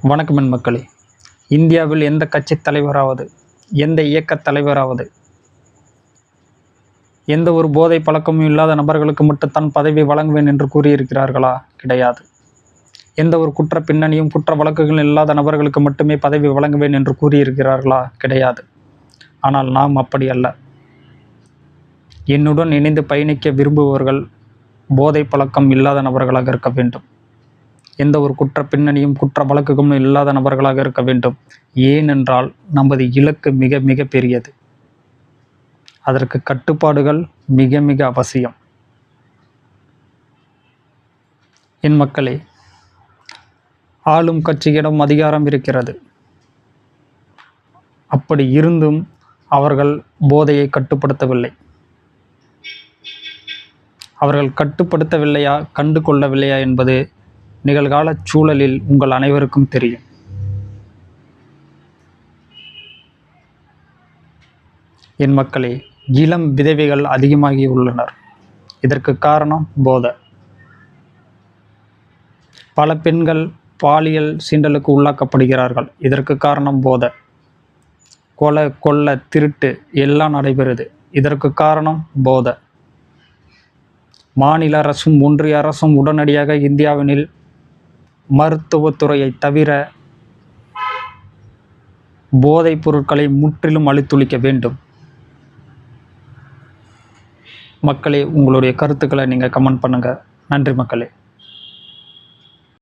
வணக்கம் என் மக்களே. இந்தியாவில் எந்த கட்சி தலைவராவது, எந்த இயக்க தலைவராவது, எந்த ஒரு போதை பழக்கமும் இல்லாத நபர்களுக்கு மட்டும்தான் பதவி வழங்குவேன் என்று கூறியிருக்கிறார்களா? கிடையாது. எந்த ஒரு குற்ற பின்னணியும் குற்ற வழக்குகள் இல்லாத நபர்களுக்கு மட்டுமே பதவி வழங்குவேன் என்று கூறியிருக்கிறார்களா? கிடையாது. ஆனால் நாம் அப்படி அல்ல. என்னுடன் இணைந்து பயணிக்க விரும்புபவர்கள் போதை பழக்கம் இல்லாத நபர்களாக இருக்க வேண்டும். எந்த ஒரு குற்ற பின்னணியும் குற்ற வழக்குகளும் இல்லாத நபர்களாக இருக்க வேண்டும். ஏனென்றால் நமது இலக்கு மிக மிக பெரியது. அதற்கு கட்டுப்பாடுகள் மிக மிக அவசியம். என் மக்களே, ஆளும் கட்சியிடம் அதிகாரம் இருக்கிறது. அப்படி இருந்தும் அவர்கள் போதையை கட்டுப்படுத்தவில்லை. அவர்கள் கட்டுப்படுத்தவில்லையா, கண்டு கொள்ளவில்லையா என்பது நிகழ்கால சூழலில் உங்கள் அனைவருக்கும் தெரியும். என் மக்களே, இளம் விதவைகள் அதிகமாகி உள்ளனர். இதற்கு காரணம் போதை. பல பெண்கள் பாலியல் சீண்டலுக்கு உள்ளாக்கப்படுகிறார்கள். இதற்கு காரணம் போதை. கொலை, கொள்ளை, திருட்டு எல்லாம் நடைபெறுது. இதற்கு காரணம் போதை. மாநில அரசும் ஒன்றிய அரசும் உடனடியாக இந்தியாவினில் மருத்துவத்துறையை தவிர போதைப் பொருட்களை முற்றிலும் அழித்தொழிக்க வேண்டும். மக்களே, உங்களுடைய கருத்துக்களை நீங்கள் கமெண்ட் பண்ணுங்கள். நன்றி மக்களே.